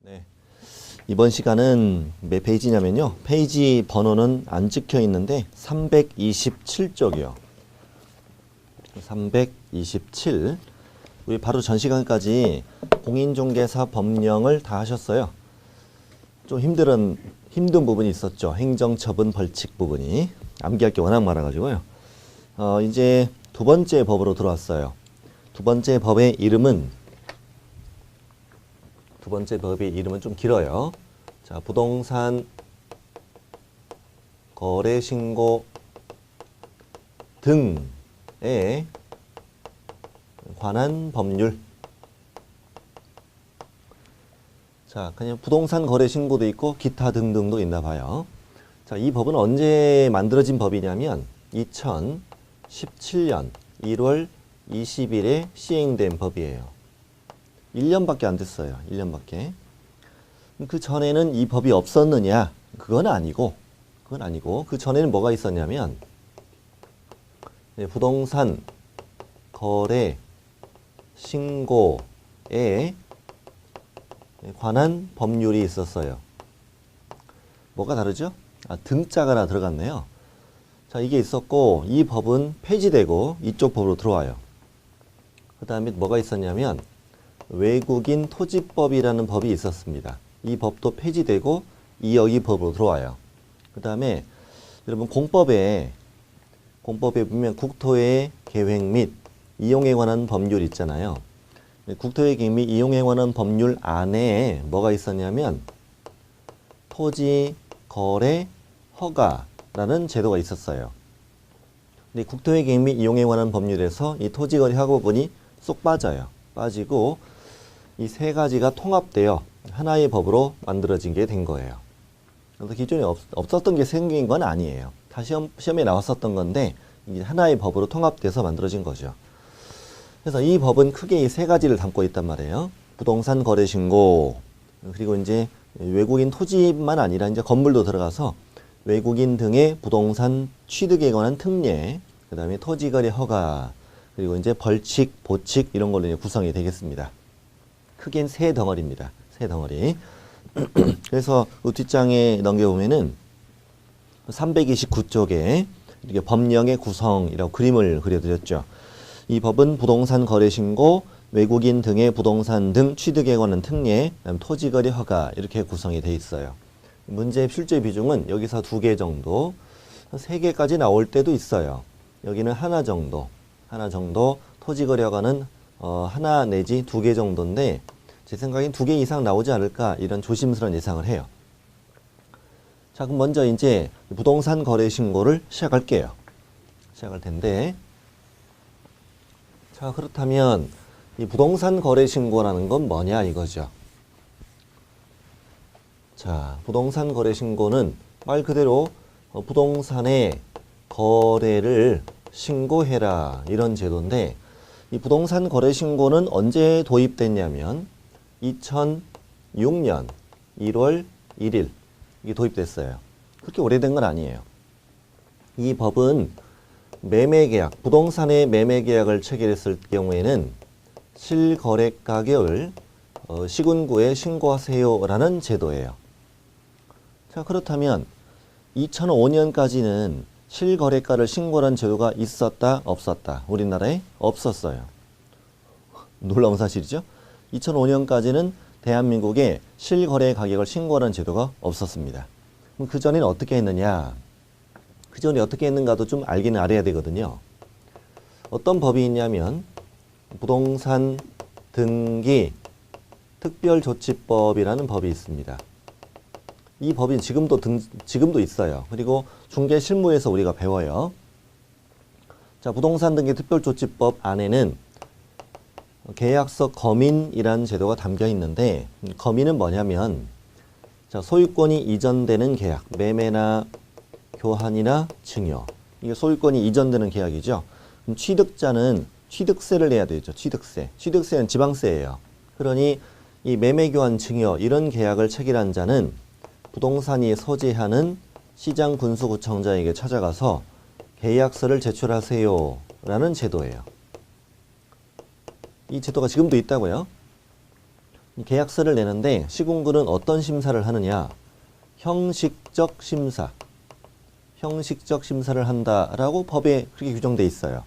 네. 이번 시간은 몇 페이지냐면요. 페이지 번호는 안 찍혀 있는데 327쪽이요. 327. 우리 바로 전 시간까지 공인중개사 법령을 다 하셨어요. 좀 힘든 부분이 있었죠. 행정처분 벌칙 부분이. 암기할 게 워낙 많아가지고요. 이제 두 번째 법으로 들어왔어요. 두 번째 법의 이름은 좀 길어요. 자, 부동산 거래 신고 등에 관한 법률. 자, 그냥 부동산 거래 신고도 있고 기타 등등도 있나 봐요. 자, 이 법은 언제 만들어진 법이냐면 2017년 1월 20일에 시행된 법이에요. 1년밖에 안 됐어요. 1년밖에. 그 전에는 이 법이 없었느냐? 그건 아니고 그 전에는 뭐가 있었냐면 부동산 거래 신고에 관한 법률이 있었어요. 뭐가 다르죠? 등자가 하나 들어갔네요. 자, 이게 있었고 이 법은 폐지되고 이쪽 법으로 들어와요. 그 다음에 뭐가 있었냐면 외국인 토지법이라는 법이 있었습니다. 이 법도 폐지되고 여기 법으로 들어와요. 그 다음에 여러분 공법에 보면 국토의 계획 및 이용에 관한 법률 있잖아요. 국토의 계획 및 이용에 관한 법률 안에 뭐가 있었냐면 토지 거래 허가라는 제도가 있었어요. 근데 국토의 계획 및 이용에 관한 법률에서 이 토지 거래 허가 부분이 쏙 빠져요. 빠지고 이 세 가지가 통합되어 하나의 법으로 만들어진 게 된 거예요. 그래서 기존에 없었던 게 생긴 건 아니에요. 다 시험에 나왔었던 건데 이게 하나의 법으로 통합돼서 만들어진 거죠. 그래서 이 법은 크게 이 세 가지를 담고 있단 말이에요. 부동산 거래 신고, 그리고 이제 외국인 토지만 아니라 이제 건물도 들어가서 외국인 등의 부동산 취득에 관한 특례, 그 다음에 토지 거래 허가, 그리고 이제 벌칙, 보칙 이런 걸로 이제 구성이 되겠습니다. 크게는 세 덩어리입니다. 세 덩어리. 그래서 그 뒷장에 넘겨보면은 329쪽에 이렇게 법령의 구성이라고 그림을 그려드렸죠. 이 법은 부동산 거래 신고, 외국인 등의 부동산 등 취득에 관한 특례, 토지 거래 허가 이렇게 구성이 돼 있어요. 문제 출제 비중은 여기서 2개 정도, 3개까지 나올 때도 있어요. 여기는 하나 정도 토지 거래 허가는 하나 내지 2개 정도인데 제 생각엔 2개 이상 나오지 않을까 이런 조심스러운 예상을 해요. 자, 그럼 먼저 이제 부동산 거래 신고를 시작할 텐데, 자, 그렇다면 이 부동산 거래 신고라는 건 뭐냐 이거죠. 자, 부동산 거래 신고는 말 그대로 부동산의 거래를 신고해라 이런 제도인데, 이 부동산 거래 신고는 언제 도입됐냐면 2006년 1월 1일 이게 도입됐어요. 그렇게 오래된 건 아니에요. 이 법은 매매계약, 부동산의 매매계약을 체결했을 경우에는 실거래 가격을 시군구에 신고하세요라는 제도예요. 자, 그렇다면 2005년까지는 실거래가를 신고하는 제도가 있었다, 없었다? 우리나라에 없었어요. 놀라운 사실이죠. 2005년까지는 대한민국에 실거래 가격을 신고하는 제도가 없었습니다. 그럼 그 전에는 어떻게 했느냐? 그 전에 어떻게 했는가도 좀 알기는 알아야 되거든요. 어떤 법이 있냐면 부동산 등기 특별조치법이라는 법이 있습니다. 이 법이 지금도 있어요. 그리고 중개실무에서 우리가 배워요. 자, 부동산 등기 특별조치법 안에는 계약서 검인이라는 제도가 담겨 있는데, 검인은 뭐냐면 자, 소유권이 이전되는 계약, 매매나 교환이나 증여, 이게 소유권이 이전되는 계약이죠. 그럼 취득자는 취득세를 내야 되죠. 취득세는 지방세예요. 그러니 이 매매, 교환, 증여 이런 계약을 체결한 자는 부동산이 소재하는 시장군수구청장에게 찾아가서 계약서를 제출하세요 라는 제도예요. 이 제도가 지금도 있다고요. 계약서를 내는데 시군구는 어떤 심사를 하느냐? 형식적 심사. 형식적 심사를 한다라고 법에 그렇게 규정돼 있어요.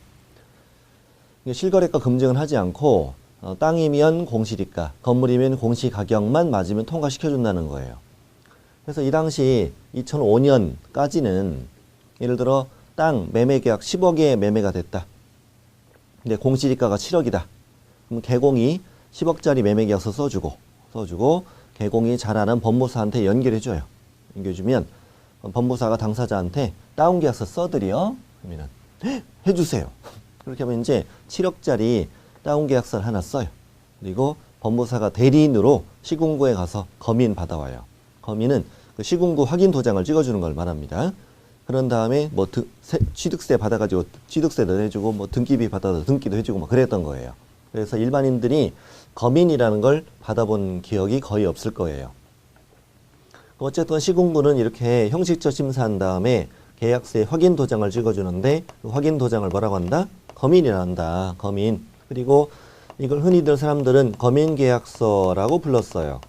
실거래가 검증을 하지 않고 땅이면 공시지가, 건물이면 공시가격만 맞으면 통과시켜준다는 거예요. 그래서 이 당시 2005년까지는 예를 들어 땅 매매계약 10억에 매매가 됐다. 근데 공시지가가 7억이다. 그럼 개공이 10억짜리 매매계약서 써주고 개공이 잘 아는 법무사한테 연결해줘요. 연결해주면 법무사가 당사자한테 다운계약서 써드려. 그러면 해주세요. 그렇게 하면 이제 7억짜리 다운계약서를 하나 써요. 그리고 법무사가 대리인으로 시군구에 가서 검인 받아와요. 검인은 그 시군구 확인 도장을 찍어주는 걸 말합니다. 그런 다음에 뭐 취득세 받아가지고 취득세도 해주고 뭐 등기비 받아서 등기도 해주고 뭐 그랬던 거예요. 그래서 일반인들이 검인이라는 걸 받아본 기억이 거의 없을 거예요. 어쨌든 시군구는 이렇게 형식적 심사한 다음에 계약서에 확인 도장을 찍어주는데 그 확인 도장을 뭐라고 한다? 검인이라 한다. 검인. 그리고 이걸 흔히들 사람들은 검인계약서라고 불렀어요.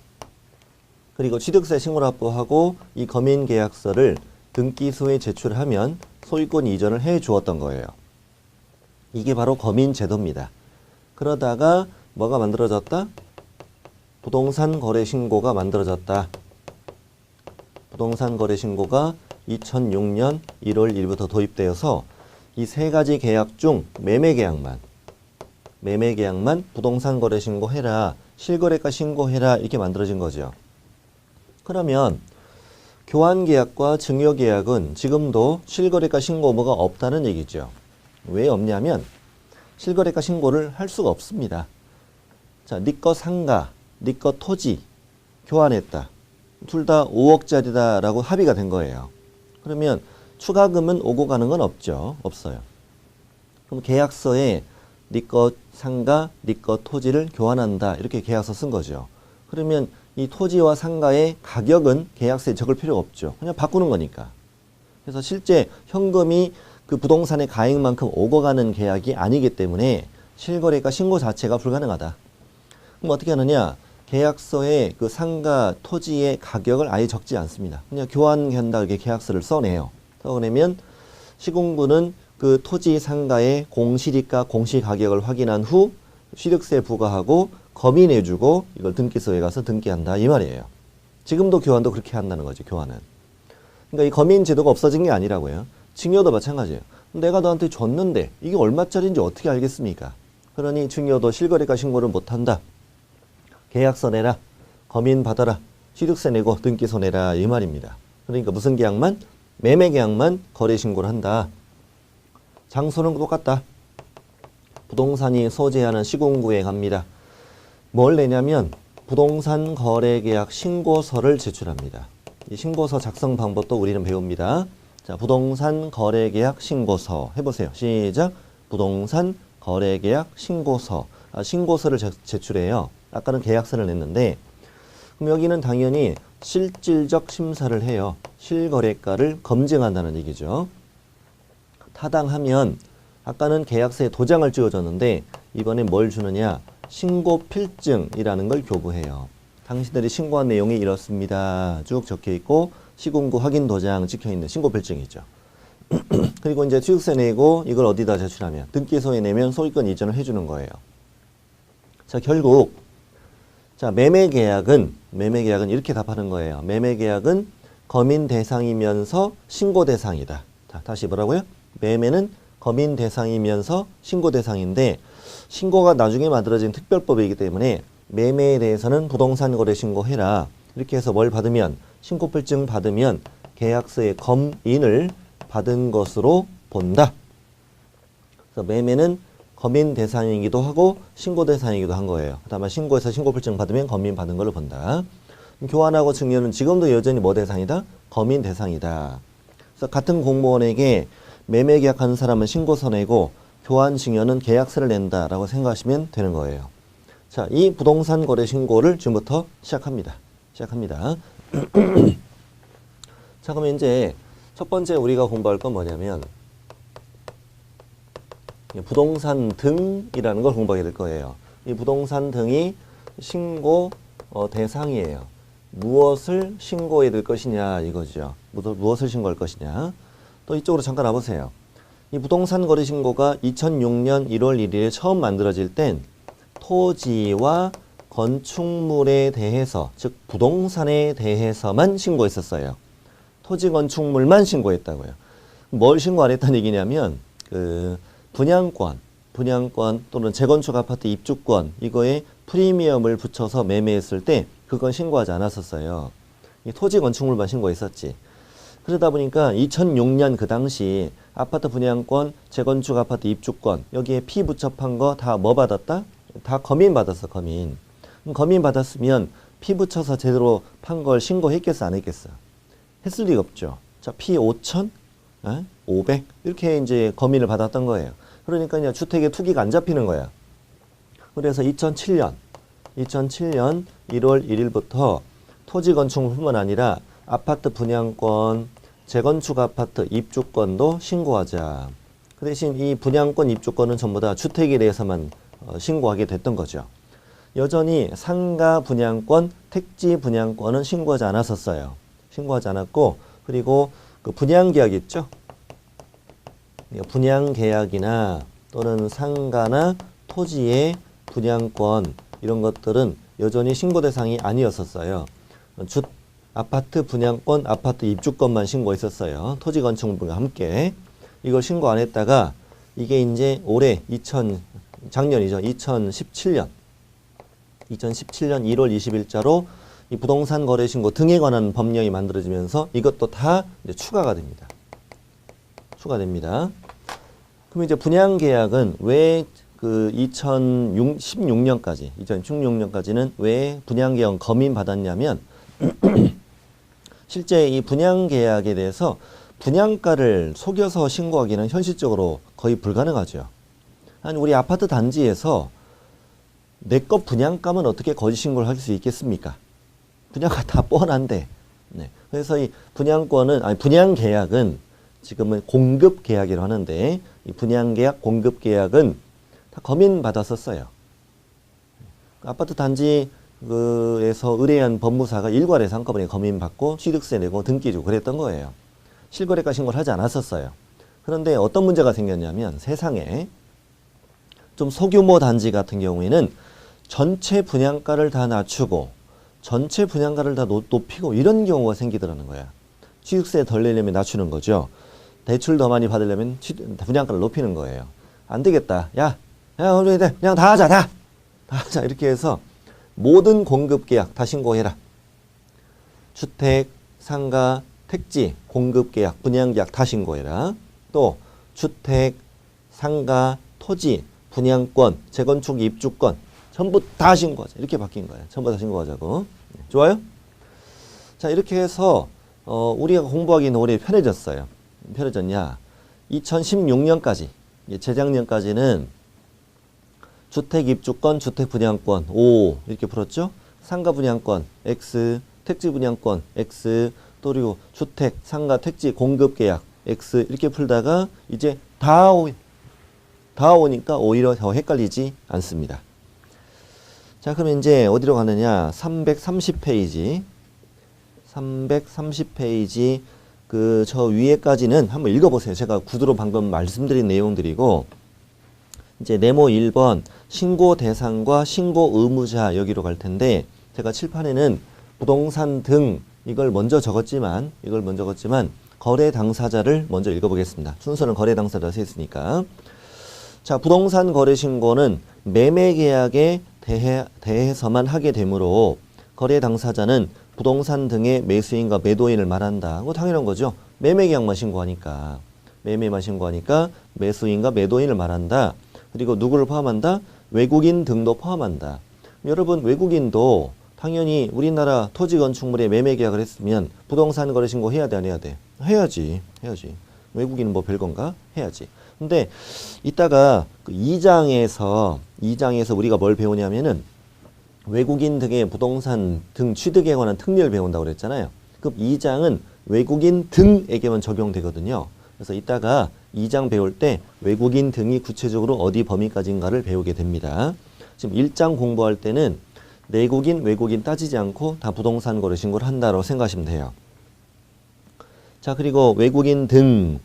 그리고 취득세 신고를 확보하고 이 검인계약서를 등기소에 제출하면 소유권 이전을 해 주었던 거예요. 이게 바로 검인제도입니다. 그러다가 뭐가 만들어졌다? 부동산 거래 신고가 만들어졌다. 부동산 거래 신고가 2006년 1월 1일부터 도입되어서 이 세 가지 계약 중 매매계약만 부동산 거래 신고해라, 실거래가 신고해라 이렇게 만들어진 거죠. 그러면 교환계약과 증여계약은 지금도 실거래가 신고 의무가 없다는 얘기죠. 왜 없냐면 실거래가 신고를 할 수가 없습니다. 자, 네 거 상가, 네 거 토지 교환했다. 둘 다 5억짜리다라고 합의가 된 거예요. 그러면 추가금은 오고 가는 건 없죠. 없어요. 그럼 계약서에 네 거 상가, 네 거 토지를 교환한다. 이렇게 계약서 쓴 거죠. 그러면 이 토지와 상가의 가격은 계약서에 적을 필요가 없죠. 그냥 바꾸는 거니까. 그래서 실제 현금이 그 부동산의 가액만큼 오고 가는 계약이 아니기 때문에 실거래가 신고 자체가 불가능하다. 그럼 어떻게 하느냐? 계약서에 그 상가 토지의 가격을 아예 적지 않습니다. 그냥 교환한다 이렇게 계약서를 써내요. 써내면 시군구는 그 토지 상가의 공시지가 공시가격을 확인한 후 취득세 부과하고 검인해주고 이걸 등기소에 가서 등기한다 이 말이에요. 지금도 교환도 그렇게 한다는 거죠. 교환은. 그러니까 이 검인 제도가 없어진 게 아니라고요. 증여도 마찬가지예요. 내가 너한테 줬는데 이게 얼마짜리인지 어떻게 알겠습니까? 그러니 증여도 실거래가 신고를 못한다. 계약서 내라. 검인 받아라. 취득세 내고 등기소 내라 이 말입니다. 그러니까 무슨 계약만? 매매계약만 거래 신고를 한다. 장소는 똑같다. 부동산이 소재하는 시군구에 갑니다. 뭘 내냐면 부동산 거래계약 신고서를 제출합니다. 이 신고서 작성 방법도 우리는 배웁니다. 자, 부동산 거래계약 신고서 해보세요. 시작. 부동산 거래계약 신고서. 신고서를 제출해요. 아까는 계약서를 냈는데 그럼 여기는 당연히 실질적 심사를 해요. 실거래가를 검증한다는 얘기죠. 타당하면 아까는 계약서에 도장을 찍어줬는데 이번에 뭘 주느냐? 신고필증이라는 걸 교부해요. 당신들이 신고한 내용이 이렇습니다. 쭉 적혀있고 시군구 확인 도장 찍혀있는 신고필증이죠. 그리고 이제 취득세 내고 이걸 어디다 제출하면 등기소에 내면 소유권 이전을 해주는 거예요. 자, 결국 자, 매매계약은 이렇게 답하는 거예요. 매매계약은 검인 대상이면서 신고 대상이다. 자, 다시 뭐라고요? 매매는 검인 대상이면서 신고 대상인데 신고가 나중에 만들어진 특별법이기 때문에 매매에 대해서는 부동산 거래 신고해라. 이렇게 해서 뭘 받으면 신고필증 받으면 계약서의 검인을 받은 것으로 본다. 그래서 매매는 검인 대상이기도 하고 신고 대상이기도 한 거예요. 다만 신고해서 신고필증 받으면 검인 받은 걸로 본다. 교환하고 증여는 지금도 여전히 뭐 대상이다? 검인 대상이다. 그래서 같은 공무원에게 매매 계약하는 사람은 신고서 내고 교환 증여는 계약서를 낸다라고 생각하시면 되는 거예요. 자, 이 부동산 거래 신고를 지금부터 시작합니다. 자, 그러면 이제 첫 번째 우리가 공부할 건 뭐냐면 부동산 등이라는 걸 공부하게 될 거예요. 이 부동산 등이 신고 대상이에요. 무엇을 신고해야 될 것이냐 이거죠. 무엇을 신고할 것이냐. 또 이쪽으로 잠깐 와보세요. 이 부동산 거래 신고가 2006년 1월 1일에 처음 만들어질 땐 토지와 건축물에 대해서, 즉 부동산에 대해서만 신고했었어요. 토지 건축물만 신고했다고요. 뭘 신고 안 했다는 얘기냐면 그 분양권 또는 재건축 아파트 입주권 이거에 프리미엄을 붙여서 매매했을 때 그건 신고하지 않았었어요. 이 토지 건축물만 신고했었지. 그러다 보니까 2006년 그 당시 아파트 분양권, 재건축 아파트 입주권 여기에 피 붙여판 거 다 뭐 받았다? 다 검인 받았어, 검인. 검인 받았으면 피 붙여서 제대로 판 걸 신고했겠어, 안 했겠어? 했을 리가 없죠. 자, 피 5천, 500 이렇게 이제 검인을 받았던 거예요. 그러니까 이제 주택의 투기가 안 잡히는 거야. 그래서 2007년 1월 1일부터 토지 건축물뿐만 아니라 아파트 분양권, 재건축 아파트 입주권도 신고하자. 그 대신 이 분양권, 입주권은 전부 다 주택에 대해서만 신고하게 됐던 거죠. 여전히 상가 분양권, 택지 분양권은 신고하지 않았었어요. 신고하지 않았고, 그리고 그 분양계약 있죠? 분양계약이나 또는 상가나 토지의 분양권 이런 것들은 여전히 신고 대상이 아니었었어요. 아파트 분양권, 아파트 입주권만 신고했었어요. 토지 건축물과 함께. 이걸 신고 안 했다가 이게 이제 올해 작년이죠. 2017년 1월 20일자로 이 부동산 거래 신고 등에 관한 법령이 만들어지면서 이것도 다 이제 추가가 됩니다. 추가됩니다. 그럼 이제 분양 계약은 왜 그 2016년까지는 왜 분양 계약 검인 받았냐면 실제 이 분양 계약에 대해서 분양가를 속여서 신고하기는 현실적으로 거의 불가능하죠. 아니 우리 아파트 단지에서 내 것 분양가면 어떻게 거짓 신고를 할 수 있겠습니까? 분양가 다 뻔한데. 네. 그래서 이 분양 계약은 지금은 공급 계약이라고 하는데 이 분양 계약, 공급 계약은 다 검인 받았었어요. 아파트 단지에서 의뢰한 법무사가 일괄해서 한꺼번에 검인 받고 취득세 내고 등기 주고 그랬던 거예요. 실거래가 신고를 하지 않았었어요. 그런데 어떤 문제가 생겼냐면 세상에 좀 소규모 단지 같은 경우에는 전체 분양가를 다 낮추고 전체 분양가를 다 높이고 이런 경우가 생기더라는 거야. 취득세 덜 내려면 낮추는 거죠. 대출 더 많이 받으려면 분양가를 높이는 거예요. 안 되겠다. 야, 우리 그냥 다 하자, 다 하자. 이렇게 해서 모든 공급 계약 다 신고해라. 주택, 상가, 택지, 공급 계약, 분양 계약 다 신고해라. 또 주택, 상가, 토지, 분양권, 재건축, 입주권 전부 다 신고하자. 이렇게 바뀐 거예요. 전부 다 신고하자고. 좋아요? 자, 이렇게 해서 우리가 공부하기는 오래 편해졌어요. 편해졌냐? 2016년까지, 재작년까지는 주택 입주권, 주택 분양권 O 이렇게 풀었죠? 상가 분양권 X, 택지 분양권 X, 또 그리고 주택, 상가, 택지 공급 계약 X 이렇게 풀다가 이제 다 오니까 오히려 더 헷갈리지 않습니다. 자, 그럼 이제 어디로 가느냐? 330페이지. 330페이지 저 위에까지는 한번 읽어보세요. 제가 구두로 방금 말씀드린 내용들이고 이제 네모 1번 신고 대상과 신고 의무자 여기로 갈 텐데 제가 칠판에는 부동산 등 이걸 먼저 적었지만 거래 당사자를 먼저 읽어보겠습니다. 순서는 거래 당사자로 했으니까. 자, 부동산 거래 신고는 매매 계약에 대해서만 하게 되므로 거래 당사자는 부동산 등의 매수인과 매도인을 말한다. 그거 당연한 거죠. 매매 계약만 신고하니까. 매매만 신고하니까 매수인과 매도인을 말한다. 그리고 누구를 포함한다? 외국인 등도 포함한다. 여러분 외국인도 당연히 우리나라 토지 건축물에 매매 계약을 했으면 부동산 거래 신고 해야 돼, 안 해야 돼? 해야지. 외국인은 뭐 별건가? 해야지. 근데 이따가 그 2장에서 우리가 뭘 배우냐면은 외국인 등의 부동산 등 취득에 관한 특례를 배운다고 그랬잖아요. 그럼 2장은 외국인 등에게만 적용되거든요. 그래서 이따가 2장 배울 때 외국인 등이 구체적으로 어디 범위까지인가를 배우게 됩니다. 지금 1장 공부할 때는 내국인, 외국인 따지지 않고 다 부동산 거래 신고를 한다고 생각하시면 돼요. 자, 그리고 외국인 등.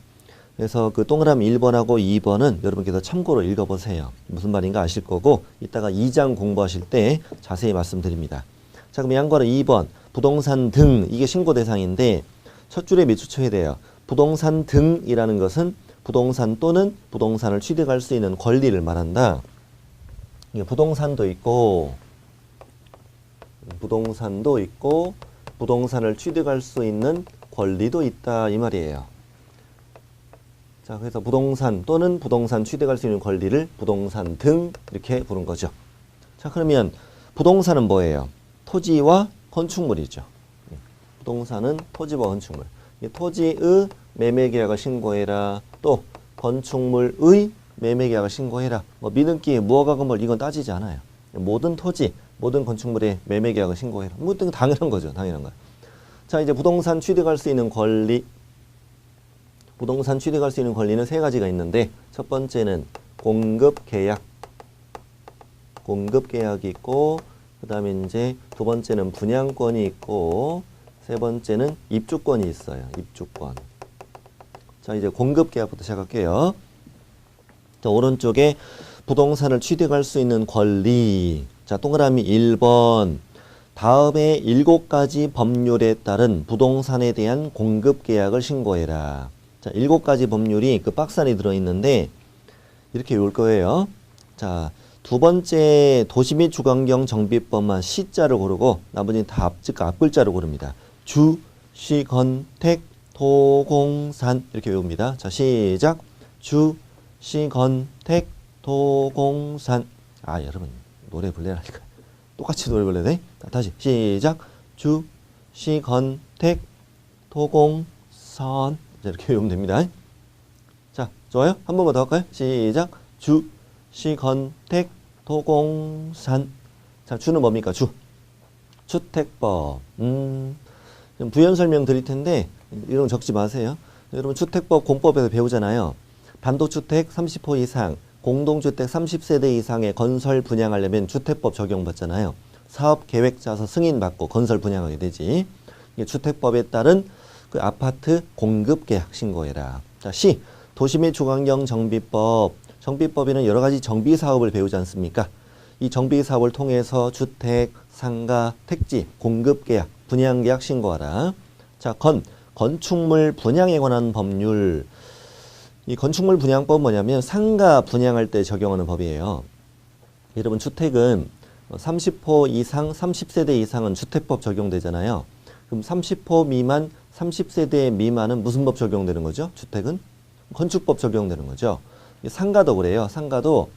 그래서 그 동그라미 1번하고 2번은 여러분께서 참고로 읽어보세요. 무슨 말인가 아실 거고 이따가 2장 공부하실 때 자세히 말씀드립니다. 자, 그럼 양거는 2번 부동산 등 이게 신고 대상인데 첫 줄에 몇 줄 쳐야 돼요. 부동산 등이라는 것은 부동산 또는 부동산을 취득할 수 있는 권리를 말한다. 이게 부동산도 있고 부동산을 취득할 수 있는 권리도 있다 이 말이에요. 자, 그래서 부동산 또는 부동산 취득할 수 있는 권리를 부동산 등 이렇게 부른 거죠. 자, 그러면 부동산은 뭐예요? 토지와 건축물이죠. 부동산은 토지와 건축물. 토지의 매매계약을 신고해라. 또 건축물의 매매계약을 신고해라. 뭐 미등기, 무허가 건물 이건 따지지 않아요. 모든 토지, 모든 건축물의 매매계약을 신고해라. 뭐 당연한 거죠. 당연한 거예요. 자, 이제 부동산 취득할 수 있는 권리. 부동산 취득할 수 있는 권리는 세 가지가 있는데 첫 번째는 공급계약. 공급계약이 있고 그 다음에 이제 두 번째는 분양권이 있고 세 번째는 입주권이 있어요. 입주권. 자, 이제 공급계약부터 시작할게요. 자, 오른쪽에 부동산을 취득할 수 있는 권리. 자, 동그라미 1번. 다음에 7가지 법률에 따른 부동산에 대한 공급계약을 신고해라. 자, 7가지 법률이 그 박스 안에 들어있는데 이렇게 외울 거예요. 자, 두 번째 도시 및 주거환경 정비법만 시자를 고르고 나머지는 다 앞글자로 고릅니다. 주, 시, 건, 택, 토, 공, 산 이렇게 외웁니다. 자, 시작. 주, 시, 건, 택, 토, 공, 산. 아, 여러분 노래 불러라니까. 똑같이 노래 불러야 돼. 다시 시작. 주, 시, 건, 택, 토, 공, 산. 이렇게 외우면 됩니다. 자, 좋아요? 한 번만 더 할까요? 시작. 주, 시, 건, 택, 토, 공, 산. 자, 주는 뭡니까? 주. 주택법. 부연 설명 드릴 텐데 이런 거 적지 마세요. 여러분 주택법 공법에서 배우잖아요. 단독주택 30호 이상, 공동주택 30세대 이상의 건설 분양하려면 주택법 적용받잖아요. 사업계획 짜서 승인받고 건설 분양하게 되지. 이게 주택법에 따른 그 아파트 공급계약 신고해라. 자, 시. 도시 및 주거환경 정비법. 정비법에는 여러 가지 정비 사업을 배우지 않습니까? 이 정비 사업을 통해서 주택, 상가, 택지, 공급계약, 분양계약 신고하라. 자, 건축물 분양에 관한 법률. 이 건축물 분양법은 뭐냐면 상가 분양할 때 적용하는 법이에요. 여러분 주택은 30호 이상, 30세대 이상은 주택법 적용되잖아요. 그럼 30호 미만, 30세대 미만은 무슨 법 적용되는 거죠? 주택은? 건축법 적용되는 거죠. 상가도 그래요. 상가도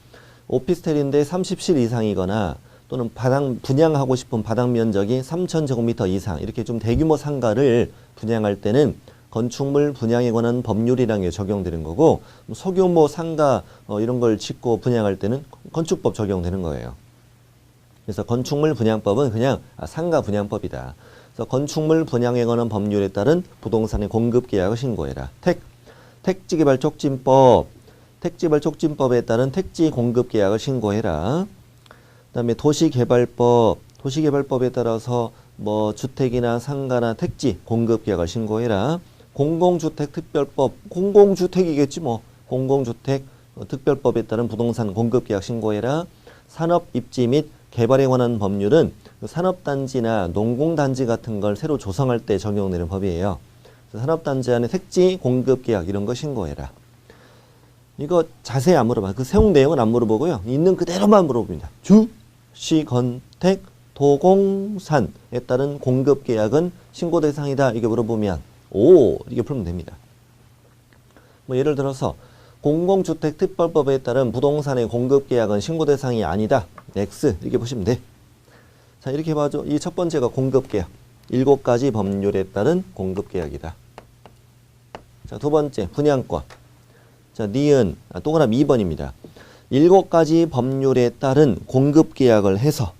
오피스텔인데 30실 이상이거나 또는 분양하고 싶은 바닥 면적이 3,000제곱미터 이상 이렇게 좀 대규모 상가를 분양할 때는 건축물 분양에 관한 법률이라는 게 적용되는 거고 소규모 상가 이런 걸 짓고 분양할 때는 건축법 적용되는 거예요. 그래서 건축물 분양법은 그냥 상가 분양법이다. 그래서 건축물 분양에 관한 법률에 따른 부동산의 공급계약을 신고해라. 택지개발 촉진법. 택지개발 촉진법에 따른 택지 공급계약을 신고해라. 그 다음에 도시개발법. 도시개발법에 따라서 뭐 주택이나 상가나 택지 공급계약을 신고해라. 공공주택특별법. 공공주택이겠지 뭐. 공공주택 특별법에 따른 부동산 공급계약 신고해라. 산업입지 및 개발에 관한 법률은 산업단지나 농공단지 같은 걸 새로 조성할 때 적용되는 법이에요. 산업단지 안에 택지 공급계약 이런 거 신고해라. 이거 자세히 안 물어봐요. 그 세용 내용은 안 물어보고요. 있는 그대로만 물어봅니다. 주, 시, 건, 택, 토, 공, 산에 따른 공급계약은 신고 대상이다. 이게 물어보면 오 이렇게 풀면 됩니다. 뭐 예를 들어서 공공주택특별법에 따른 부동산의 공급계약은 신고 대상이 아니다. X 이렇게 보시면 돼. 자 이렇게 봐줘. 이 첫 번째가 공급계약. 7가지 법률에 따른 공급계약이다. 자, 두 번째 분양권. 자, 니은 동그라미 2번입니다. 7가지 법률에 따른 공급계약을 해서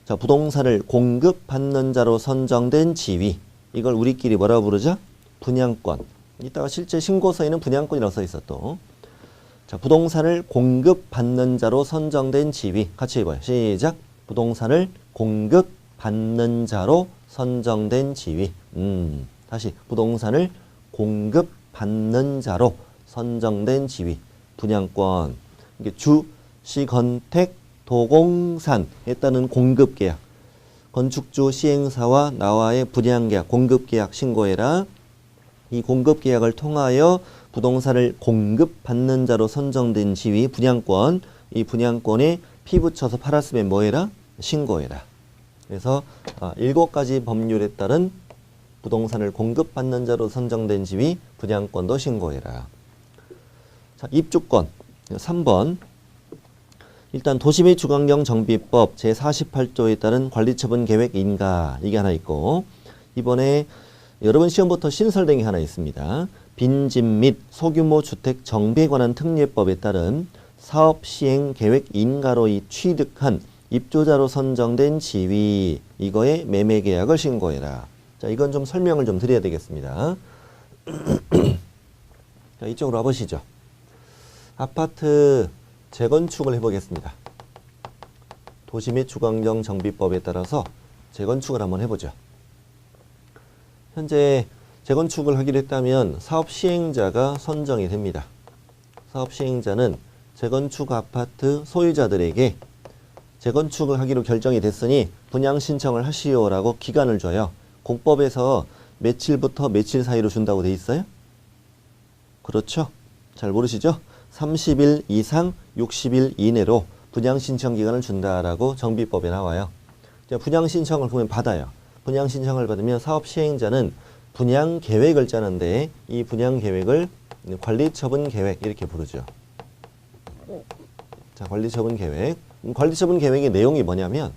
자, 부동산을 공급받는 자로 선정된 지위. 이걸 우리끼리 뭐라고 부르죠? 분양권. 이따가 실제 신고서에는 분양권이라고 써 있어 또. 자, 부동산을 공급받는 자로 선정된 지위. 같이 해봐요. 시작. 부동산을 공급받는 자로 선정된 지위. 다시 부동산을 공급받는 자로 선정된 지위. 분양권. 이게 주, 시, 건택, 도공산에 따른 공급계약. 건축주 시행사와 나와의 분양계약, 공급계약 신고해라. 이 공급계약을 통하여 부동산을 공급받는 자로 선정된 지위, 분양권. 이 분양권에 피 붙여서 팔았으면 뭐해라? 신고해라. 그래서 7가지 법률에 따른 부동산을 공급받는 자로 선정된 지위, 분양권도 신고해라. 자, 입주권 3번. 일단 도시및 주거환경 정비법 제48조에 따른 관리처분 계획 인가, 이게 하나 있고, 이번에 여러분 시험부터 신설된 게 하나 있습니다. 빈집 및 소규모 주택 정비에 관한 특례법에 따른 사업 시행 계획 인가로 취득한 입주자로 선정된 지위, 이거의 매매 계약을 신고해라. 자, 이건 좀 설명을 좀 드려야 되겠습니다. 자, 이쪽으로 와보시죠. 아파트 재건축을 해보겠습니다. 도시 및 주거환경 정비법에 따라서 재건축을 한번 해보죠. 현재 재건축을 하기로 했다면 사업 시행자가 선정이 됩니다. 사업 시행자는 재건축 아파트 소유자들에게 재건축을 하기로 결정이 됐으니 분양 신청을 하시오라고 기간을 줘요. 공법에서 며칠부터 며칠 사이로 준다고 돼 있어요? 그렇죠? 잘 모르시죠? 30일 이상 60일 이내로 분양 신청 기간을 준다라고 정비법에 나와요. 분양 신청을 보면 받아요. 분양 신청을 받으면 사업 시행자는 분양 계획을 짜는데 이 분양 계획을 관리처분 계획 이렇게 부르죠. 자, 관리처분 계획. 관리처분 계획의 내용이 뭐냐면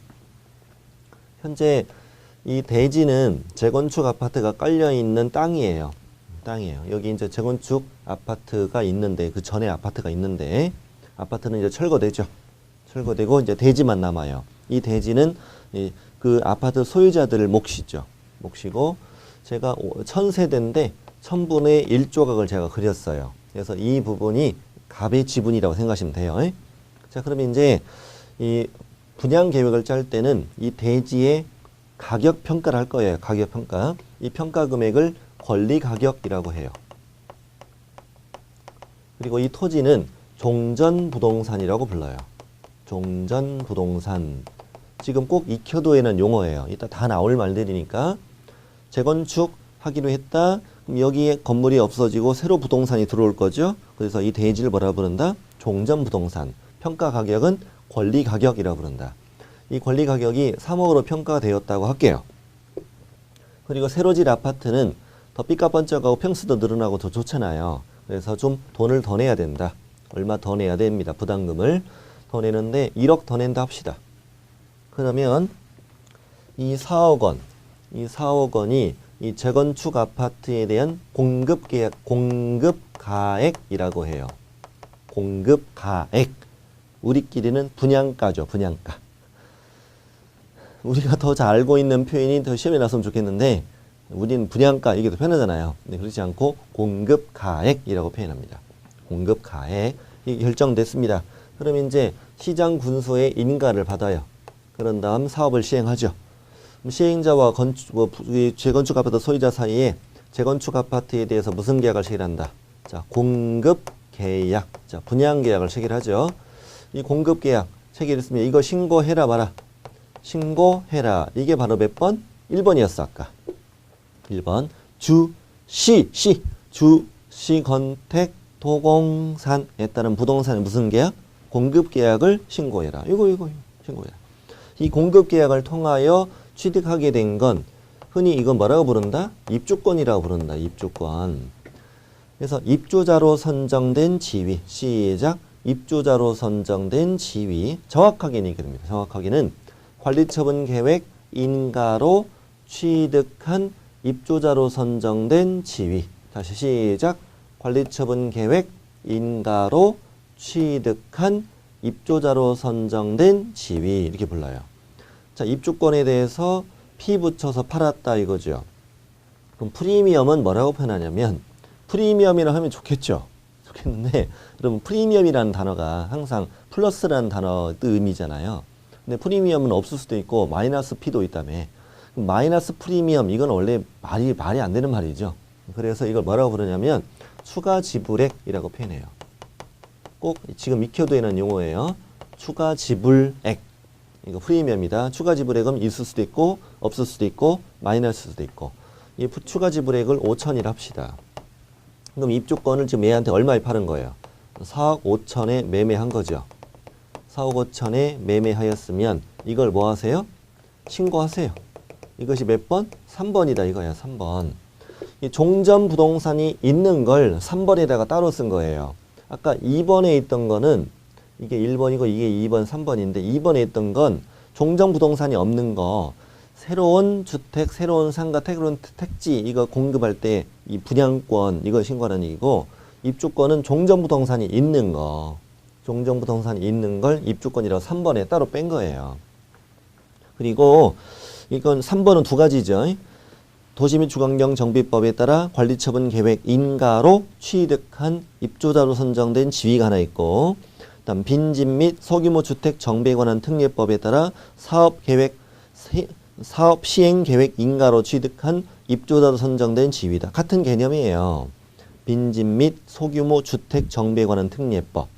현재 이 대지는 재건축 아파트가 깔려 있는 땅이에요. 여기 이제 재건축 아파트가 있는데 그 전에 아파트가 있는데 아파트는 이제 철거되죠. 철거되고 이제 대지만 남아요. 이 대지는 그 아파트 소유자들을 몫이죠. 몫이고 제가 1000세대인데 1000분의 1조각을 제가 그렸어요. 그래서 이 부분이 갑의 지분이라고 생각하시면 돼요. 자, 그러면 이제 이 분양 계획을 짤 때는 이 대지의 가격 평가를 할 거예요. 가격 평가. 이 평가 금액을 권리 가격이라고 해요. 그리고 이 토지는 종전 부동산이라고 불러요. 종전 부동산. 지금 꼭 익혀둬야 하는 용어예요. 이따 다 나올 말들이니까 재건축 하기로 했다. 그럼 여기에 건물이 없어지고 새로 부동산이 들어올 거죠. 그래서 이 대지를 뭐라 부른다? 종전 부동산. 평가 가격은 권리 가격이라고 부른다. 이 권리 가격이 3억으로 평가가 되었다고 할게요. 그리고 새로 질 아파트는 더 삐까번쩍하고 평수도 늘어나고 더 좋잖아요. 그래서 좀 돈을 더 내야 된다. 얼마 더 내야 됩니다. 부담금을 더 내는데 1억 더 낸다 합시다. 그러면 이 4억 원이 이 재건축 아파트에 대한 공급계약, 공급가액이라고 해요. 공급가액. 우리끼리는 분양가죠. 분양가. 우리가 더 잘 알고 있는 표현이 더 시험에 나왔으면 좋겠는데 우리는 분양가 이게 더 편하잖아요. 근데 그렇지 않고 공급가액이라고 표현합니다. 공급가액. 이게 결정됐습니다. 그럼 이제 시장 군수의 인가를 받아요. 그런 다음 사업을 시행하죠. 시행자와 재건축 아파트 소유자 사이에 재건축 아파트에 대해서 무슨 계약을 체결한다? 자, 공급계약. 자, 분양계약을 체결하죠. 이 공급계약 체결했으면 이거 신고해라 마라. 신고해라. 이게 바로 몇 번? 1번이었어 아까. 1번 주시 건택 도공산에 따른 부동산의 무슨 계약? 공급계약을 신고해라. 이거 신고해라. 이 공급계약을 통하여 취득하게 된 건 흔히 이건 뭐라고 부른다? 입주권이라고 부른다. 입주권. 그래서 입주자로 선정된 지위. 시작. 입주자로 선정된 지위. 정확하게는 이렇게 됩니다. 정확하게는 관리처분 계획 인가로 취득한 입주자로 선정된 지위. 다시 시작. 관리처분 계획 인가로 취득한 입주자로 선정된 지위. 이렇게 불러요. 자, 입주권에 대해서 피 붙여서 팔았다 이거죠. 그럼 프리미엄은 뭐라고 표현하냐면 프리미엄이라고 하면 좋겠죠. 좋겠는데 여러분 프리미엄이라는 단어가 항상 플러스라는 단어 의미잖아요. 근데 프리미엄은 없을 수도 있고 마이너스 P도 있다며. 마이너스 프리미엄 이건 원래 말이 안 되는 말이죠. 그래서 이걸 뭐라고 부르냐면 추가 지불액이라고 표현해요. 꼭 지금 익혀둬야 하는 용어예요. 추가 지불액. 이거 프리미엄이다. 추가 지불액은 있을 수도 있고 없을 수도 있고 마이너스 수도 있고. 이 추가 지불액을 5천이라 합시다. 그럼 입주권을 지금 얘한테 얼마에 파는 거예요? 4억 5천에 매매한 거죠. 4억 5천에 매매하였으면 이걸 뭐 하세요? 신고하세요. 이것이 몇 번? 3번이다 이거야. 3번. 이 종전 부동산이 있는 걸 3번에다가 따로 쓴 거예요. 아까 2번에 있던 거는 이게 1번이고 이게 2번, 3번인데 2번에 있던 건 종전 부동산이 없는 거 새로운 주택, 새로운 상가, 새로운 택지 이거 공급할 때 이 분양권 이거 신고하는 얘기고 입주권은 종전 부동산이 있는 거 종전 부동산이 있는 걸 입주권이라고 3번에 따로 뺀 거예요. 그리고 이건 3번은 두 가지죠. 도시 및 주거환경 정비법에 따라 관리처분 계획 인가로 취득한 입주자로 선정된 지위가 하나 있고 그다음 빈집 및 소규모 주택 정비에 관한 특례법에 따라 사업 시행 계획 인가로 취득한 입주자로 선정된 지위다. 같은 개념이에요. 빈집 및 소규모 주택 정비에 관한 특례법.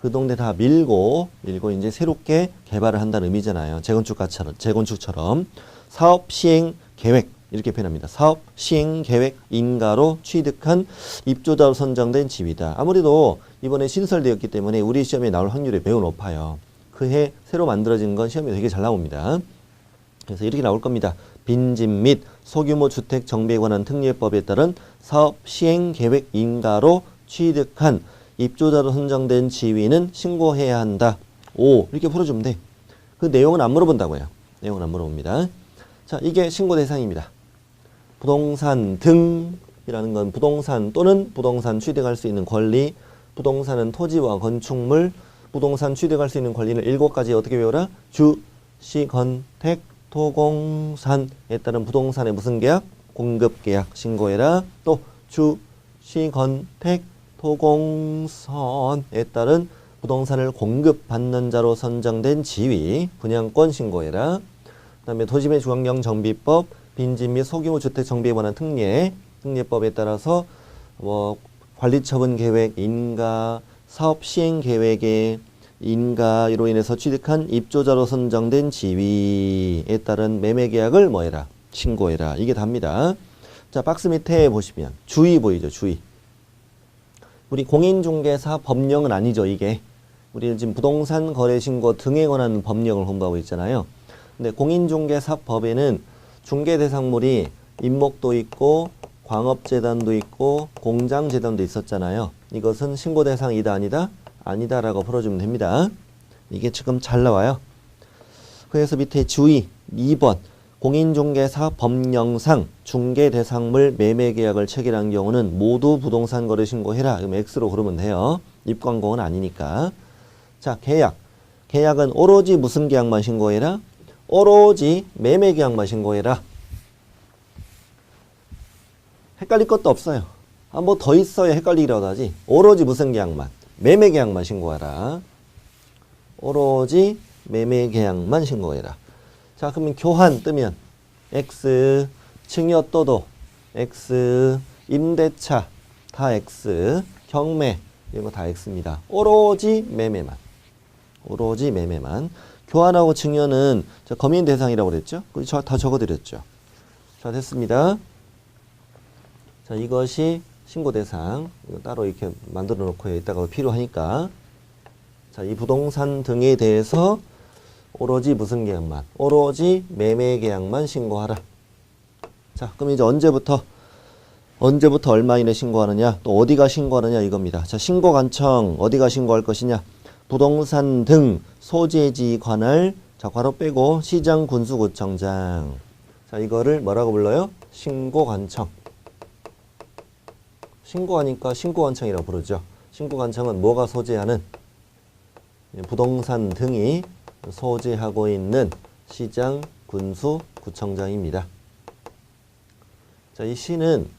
그 동네 다 밀고 이제 새롭게 개발을 한다는 의미잖아요. 재건축처럼 사업 시행 계획 이렇게 표현합니다. 사업 시행 계획 인가로 취득한 입주자로 선정된 지위다. 아무래도 이번에 신설되었기 때문에 우리 시험에 나올 확률이 매우 높아요. 그해 새로 만들어진 건 시험에 되게 잘 나옵니다. 그래서 이렇게 나올 겁니다. 빈집 및 소규모 주택 정비에 관한 특례법에 따른 사업 시행 계획 인가로 취득한 입주자로 선정된 지위는 신고해야 한다. 오, 이렇게 풀어주면 돼. 그 내용은 안 물어본다고요. 내용은 안 물어봅니다. 자, 이게 신고 대상입니다. 부동산 등이라는 건 부동산 또는 부동산 취득할 수 있는 권리, 부동산은 토지와 건축물, 부동산 취득할 수 있는 권리는 7가지 어떻게 외워라? 주, 시, 건택, 토공산에 따른 부동산의 무슨 계약? 공급계약 신고해라. 또 주, 시, 건택, 토공선에 따른 부동산을 공급받는 자로 선정된 지위, 분양권 신고해라. 그 다음에 도시 및 주거환경 정비법, 빈집 및 소규모 주택 정비에 관한 특례법에 따라서 관리처분 계획, 인가, 사업 시행 계획의 인가로 인해서 취득한 입주자로 선정된 지위에 따른 매매 계약을 뭐해라? 신고해라. 이게 답니다. 자, 박스 밑에 보시면 주의 보이죠? 주의. 우리 공인중개사 법령은 아니죠, 이게. 우리는 지금 부동산 거래신고 등에 관한 법령을 공부하고 있잖아요. 근데 공인중개사법에는 중개대상물이 임목도 있고 광업재단도 있고 공장재단도 있었잖아요. 이것은 신고대상이다 아니다? 아니다라고 풀어주면 됩니다. 이게 지금 잘 나와요. 그래서 밑에 주의 2번 공인중개사 법령상 중개대상물 매매계약을 체결한 경우는 모두 부동산 거래 신고해라. 그럼 X로 그러면 돼요. 입광공은 아니니까. 자, 계약은 오로지 무슨 계약만 신고해라? 오로지 매매계약만 신고해라. 헷갈릴 것도 없어요. 뭐 더 있어야 헷갈리기라도 하지. 오로지 무슨 계약만? 매매계약만 신고하라. 오로지 매매계약만 신고해라. 자, 그러면 교환 뜨면 X, 증여 또도 X, 임대차 다 X, 경매 이런 거 다 X입니다. 오로지 매매만. 오로지 매매만. 교환하고 증여는 검인 대상이라고 그랬죠? 다 적어드렸죠. 자, 됐습니다. 자, 이것이 신고 대상. 이거 따로 이렇게 만들어 놓고 이따가 필요하니까. 자, 이 부동산 등에 대해서 오로지 무슨 계약만? 오로지 매매 계약만 신고하라. 자, 그럼 이제 언제부터 얼마 이내 신고하느냐? 또 어디가 신고하느냐 이겁니다. 자, 신고 관청 어디가 신고할 것이냐? 부동산 등 소재지 관할, 자, 괄호 빼고 시장 군수구청장. 자, 이거를 뭐라고 불러요? 신고관청. 신고하니까 신고관청이라고 부르죠. 신고관청은 뭐가 소재하는? 부동산 등이 소재하고 있는 시장 군수구청장입니다. 자, 이 시는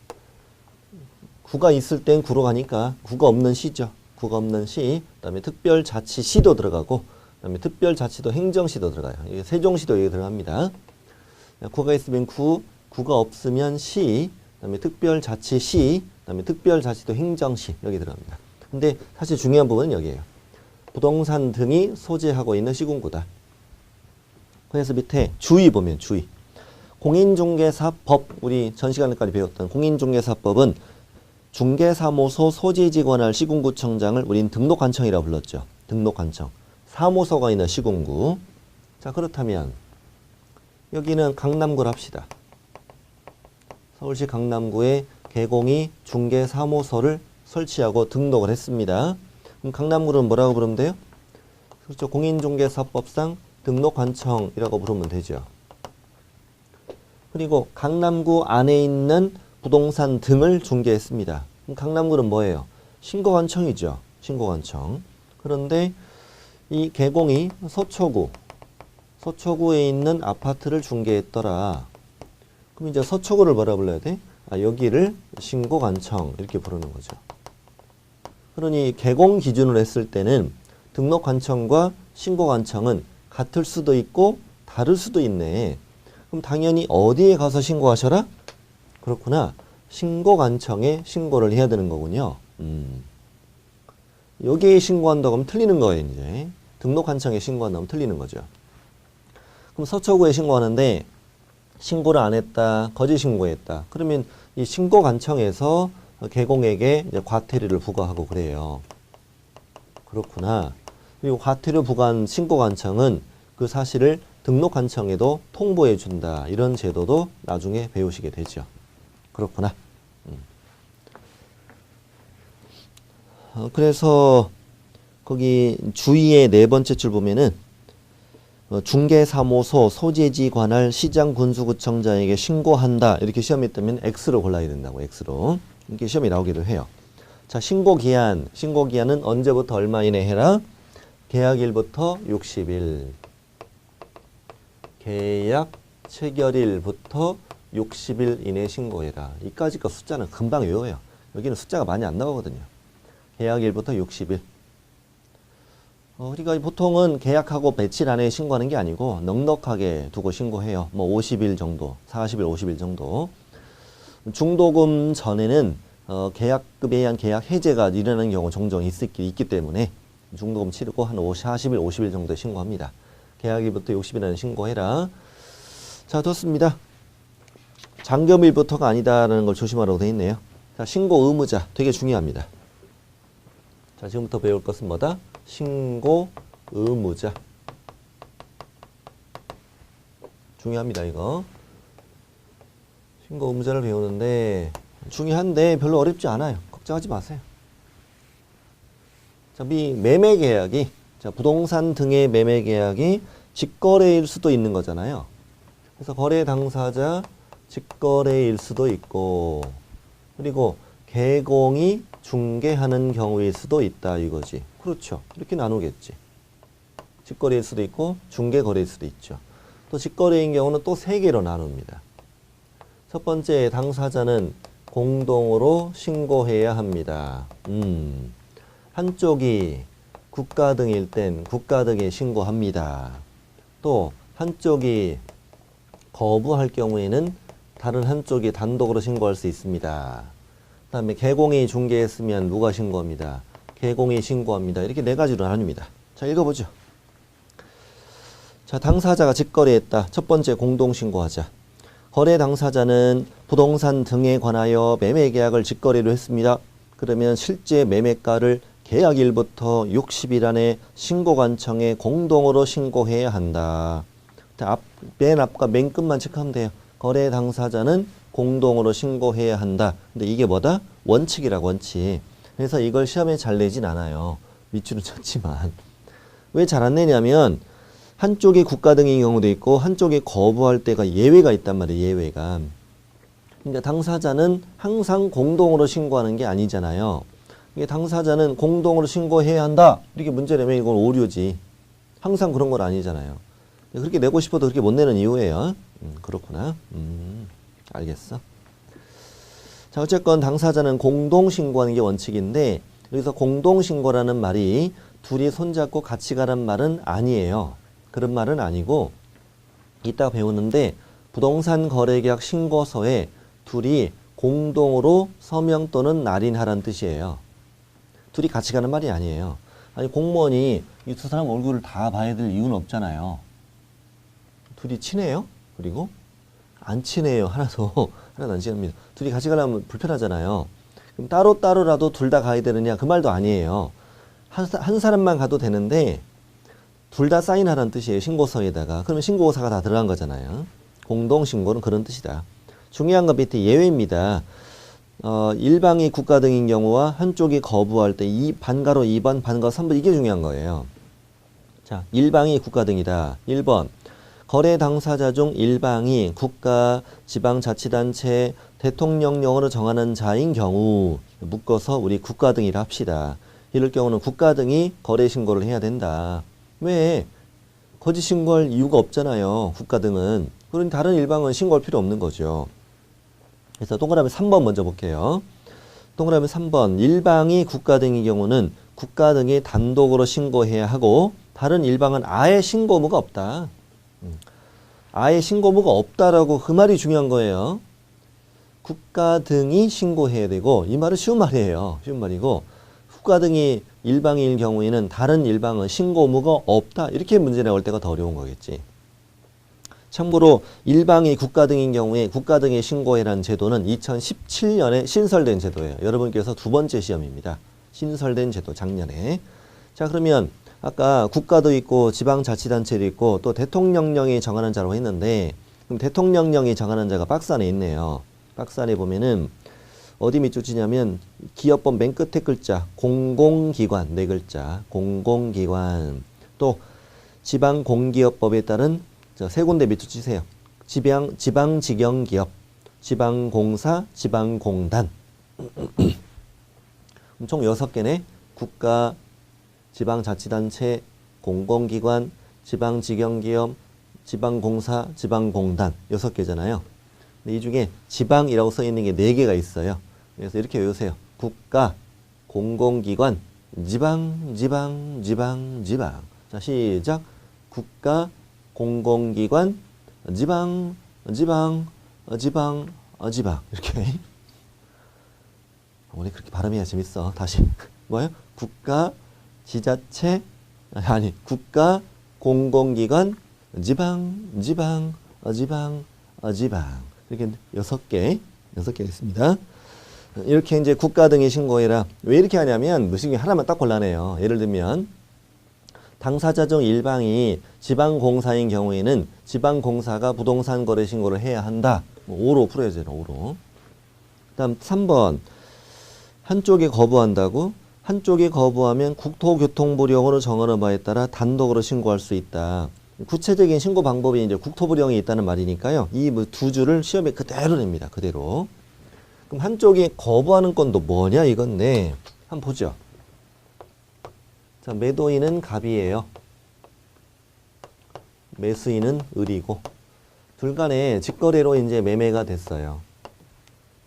구가 있을 땐 구로 가니까 구가 없는 시죠. 구가 없는 시, 그 다음에 특별자치시도 들어가고 그다음에 특별자치도 행정시도 들어가요. 이게 세종시도 여기 들어갑니다. 구가 있으면 구, 구가 없으면 시, 그다음에 특별자치시, 그다음에 특별자치도 행정시 여기 들어갑니다. 근데 사실 중요한 부분은 여기예요. 부동산 등이 소재하고 있는 시군구다. 그래서 밑에 주의 보면 주의. 공인중개사법, 우리 전 시간까지 배웠던 공인중개사법은 중개사무소 소재지 관할 시군구청장을 우린 등록관청이라고 불렀죠. 등록관청. 사무소가 있는 시군구. 자, 그렇다면 여기는 강남구를 합시다. 서울시 강남구에 개공이 중개사무소를 설치하고 등록을 했습니다. 그럼 강남구는 뭐라고 부르면 돼요? 그렇죠. 공인중개사법상 등록관청이라고 부르면 되죠. 그리고 강남구 안에 있는 부동산 등을 중개했습니다. 그럼 강남구는 뭐예요? 신고관청이죠. 신고관청. 그런데 이 개공이 서초구에 있는 아파트를 중개했더라. 그럼 이제 서초구를 뭐라 불러야 돼? 여기를 신고관청 이렇게 부르는 거죠. 그러니 개공 기준으로 했을 때는 등록관청과 신고관청은 같을 수도 있고 다를 수도 있네. 그럼 당연히 어디에 가서 신고하셔라? 그렇구나. 신고관청에 신고를 해야 되는 거군요. 여기에 신고한다고 하면 틀리는 거예요, 이제. 등록관청에 신고한다면 틀리는 거죠. 그럼 서초구에 신고하는데 신고를 안 했다, 거짓 신고했다. 그러면 이 신고관청에서 개공에게 이제 과태료를 부과하고 그래요. 그렇구나. 그리고 과태료 부과한 신고관청은 그 사실을 등록관청에도 통보해 준다. 이런 제도도 나중에 배우시게 되죠. 그렇구나. 그래서 거기 주의의 네 번째 줄 보면은 중개사무소 소재지 관할 시장군수구청장에게 신고한다. 이렇게 시험이 뜨면 X로 골라야 된다고. X로. 이렇게 시험이 나오기도 해요. 자, 신고기한. 신고기한은 언제부터 얼마 이내 해라? 계약일부터 60일. 계약 체결일부터 60일 이내 신고해라. 이까지 거 숫자는 금방 외워요. 여기는 숫자가 많이 안 나오거든요. 계약일부터 60일. 그러니까 보통은 계약하고 며칠 안에 신고하는 게 아니고 넉넉하게 두고 신고해요. 뭐 50일 정도, 40일, 50일 정도. 중도금 전에는 계약금에 의한 계약 해제가 일어나는 경우 종종 있기 때문에 중도금 치르고 한 40일, 50일 정도에 신고합니다. 계약일부터 60일 안에 신고해라. 자, 좋습니다. 잔금일부터가 아니다라는 걸 조심하라고 되어 있네요. 자, 신고 의무자 되게 중요합니다. 자, 지금부터 배울 것은 뭐다? 신고 의무자. 중요합니다, 이거. 신고 의무자를 배우는데 중요한데 별로 어렵지 않아요. 걱정하지 마세요. 자, 매매 계약이, 자, 부동산 등의 매매 계약이 직거래일 수도 있는 거잖아요. 그래서 거래 당사자 직거래일 수도 있고, 그리고 개공이 중개하는 경우일 수도 있다 이거지. 그렇죠. 이렇게 나누겠지. 직거래일 수도 있고 중개거래일 수도 있죠. 또 직거래인 경우는 또 세 개로 나눕니다. 첫 번째, 당사자는 공동으로 신고해야 합니다. 한쪽이 국가 등일 땐 국가 등에 신고합니다. 또 한쪽이 거부할 경우에는 다른 한쪽이 단독으로 신고할 수 있습니다. 그 다음에 개공이 중개했으면 누가 신고합니다. 개공이 신고합니다. 이렇게 네 가지로 나눕니다. 자, 읽어보죠. 자, 당사자가 직거래했다. 첫 번째, 공동신고하자. 거래 당사자는 부동산 등에 관하여 매매계약을 직거래로 했습니다. 그러면 실제 매매가를 계약일부터 60일 안에 신고관청에 공동으로 신고해야 한다. 맨 앞과 맨 끝만 체크하면 돼요. 거래 당사자는 공동으로 신고해야 한다. 근데 이게 뭐다? 원칙이라고, 원칙. 그래서 이걸 시험에 잘 내진 않아요. 밑줄은 쳤지만. 왜 잘 안 내냐면 한쪽이 국가 등인 경우도 있고 한쪽이 거부할 때가 예외가 있단 말이에요. 예외가. 그러니까 당사자는 항상 공동으로 신고하는 게 아니잖아요. 이게 당사자는 공동으로 신고해야 한다. 이렇게 문제 내면 이건 오류지. 항상 그런 건 아니잖아요. 그렇게 내고 싶어도 그렇게 못 내는 이유예요. 그렇구나. 알겠어. 자, 어쨌건 당사자는 공동신고하는 게 원칙인데 여기서 공동신고라는 말이 둘이 손잡고 같이 가란 말은 아니에요. 그런 말은 아니고 이따 배우는데 부동산 거래계약 신고서에 둘이 공동으로 서명 또는 날인하라는 뜻이에요. 둘이 같이 가는 말이 아니에요. 아니 공무원이 이 두 사람 얼굴을 다 봐야 될 이유는 없잖아요. 둘이 친해요? 그리고 안 친해요. 하나도 안 친합니다. 둘이 같이 가려면 불편하잖아요. 그럼 따로따로라도 둘 다 가야 되느냐? 그 말도 아니에요. 한 사람만 가도 되는데 둘 다 사인하라는 뜻이에요. 신고서에다가. 그러면 신고사가 다 들어간 거잖아요. 공동신고는 그런 뜻이다. 중요한 건 밑에 예외입니다. 일방이 국가 등인 경우와 한쪽이 거부할 때 이 반가로 2번, 반가 3번 이게 중요한 거예요. 자, 일방이 국가 등이다. 1번. 거래 당사자 중 일방이 국가, 지방자치단체, 대통령령으로 정하는 자인 경우 묶어서 우리 국가 등이라 합시다. 이럴 경우는 국가 등이 거래 신고를 해야 된다. 왜? 거짓 신고할 이유가 없잖아요. 국가 등은. 그러니 다른 일방은 신고할 필요 없는 거죠. 그래서 동그라미 3번 먼저 볼게요. 동그라미 3번. 일방이 국가 등의 경우는 국가 등이 단독으로 신고해야 하고 다른 일방은 아예 신고무가 없다. 아예 신고무가 없다라고 그 말이 중요한 거예요. 국가 등이 신고해야 되고 이 말은 쉬운 말이에요. 쉬운 말이고 국가 등이 일방일 경우에는 다른 일방은 신고무가 없다. 이렇게 문제 나올 때가 더 어려운 거겠지. 참고로 일방이 국가 등인 경우에 국가 등의 신고해라는 제도는 2017년에 신설된 제도예요. 여러분께서 두 번째 시험입니다. 신설된 제도 작년에. 자 그러면 아까 국가도 있고 지방자치단체도 있고 또 대통령령이 정하는 자라고 했는데 그럼 대통령령이 정하는 자가 박스 안에 있네요. 박스 안에 보면은 어디 밑줄 치냐면 기업법 맨 끝에 글자 공공기관 네 글자 공공기관 또 지방공기업법에 따른 세 군데 밑줄 치세요. 지방직영기업, 지방공사, 지방공단 총 6개네. 국가, 지방자치단체, 공공기관, 지방직영기업, 지방공사, 지방공단 6개잖아요. 이 중에 지방이라고 써 있는 게 4개가 있어요. 그래서 이렇게 외우세요. 국가, 공공기관, 지방. 자, 시작. 국가, 공공기관, 지방. 이렇게. 오늘 그렇게 발음해야 재밌어. 다시. 뭐예요? 국가, 지자체, 국가, 공공기관, 지방. 이렇게 6개 있습니다. 이렇게 이제 국가 등의 신고해라. 왜 이렇게 하냐면 무슨 하나만 딱 골라내요. 예를 들면 당사자 중 일방이 지방공사인 경우에는 지방공사가 부동산 거래 신고를 해야 한다. 5로 풀어야죠. 5로. 그다음 3번 한쪽이 거부한다고? 한쪽이 거부하면 국토교통부령으로 정하는 바에 따라 단독으로 신고할 수 있다. 구체적인 신고 방법이 이제 국토부령이 있다는 말이니까요. 이 두 줄을 시험에 그대로 냅니다. 그대로. 그럼 한쪽이 거부하는 건도 뭐냐 이건데 한번 보죠. 자, 매도인은 갑이에요. 매수인은 을이고 둘 간에 직거래로 이제 매매가 됐어요.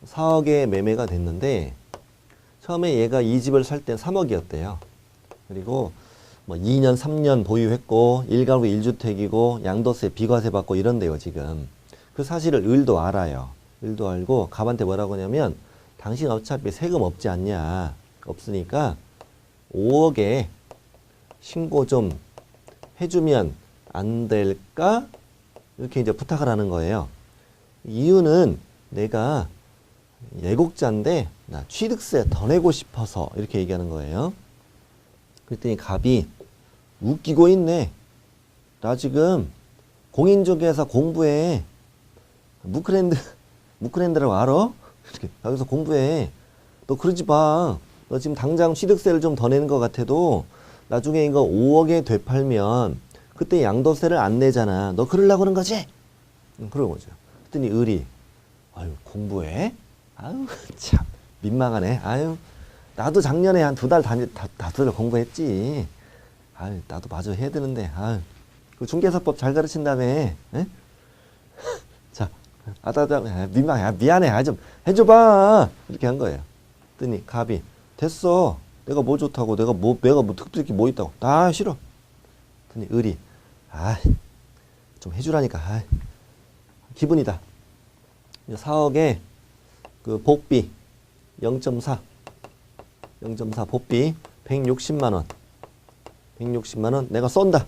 4억에 매매가 됐는데 처음에 얘가 이 집을 살 때 3억이었대요. 그리고 뭐 2년, 3년 보유했고 1가구 1주택이고 양도세, 비과세 받고 이런데요 지금. 그 사실을 을도 알아요. 을도 알고 갑한테 뭐라고 하냐면 당신 어차피 세금 없지 않냐. 없으니까 5억에 신고 좀 해주면 안 될까? 이렇게 이제 부탁을 하는 거예요. 이유는 내가 예곡자인데 나 취득세 더 내고 싶어서 이렇게 얘기하는 거예요. 그랬더니 갑이 웃기고 있네. 나 지금 공인중개사 공부해. 무크랜드라고 알아? 이렇게 여기서 공부해. 너 그러지 마. 너 지금 당장 취득세를 좀 더 내는 것 같아도 나중에 이거 5억에 되팔면 그때 양도세를 안 내잖아. 너 그러려고 그런 거지? 그런 거죠. 그랬더니 을이 아유 공부해? 아유 참 민망하네. 아유 나도 작년에 한 2달 다들 공부했지. 아유 나도 마저 해야 되는데. 아유 그 중개사법 잘 가르친다며. 에? 자, 민망해. 미안해. 좀 해줘봐. 이렇게 한 거예요. 그랬더니 갑이 됐어. 내가 뭐 좋다고, 내가 뭐 특별히 뭐 있다고. 다 싫어. 그랬더니 을이, 좀 해주라니까. 기분이다. 4억에 그 복비 0.4 복비 160만 원. 160만 원 내가 쏜다.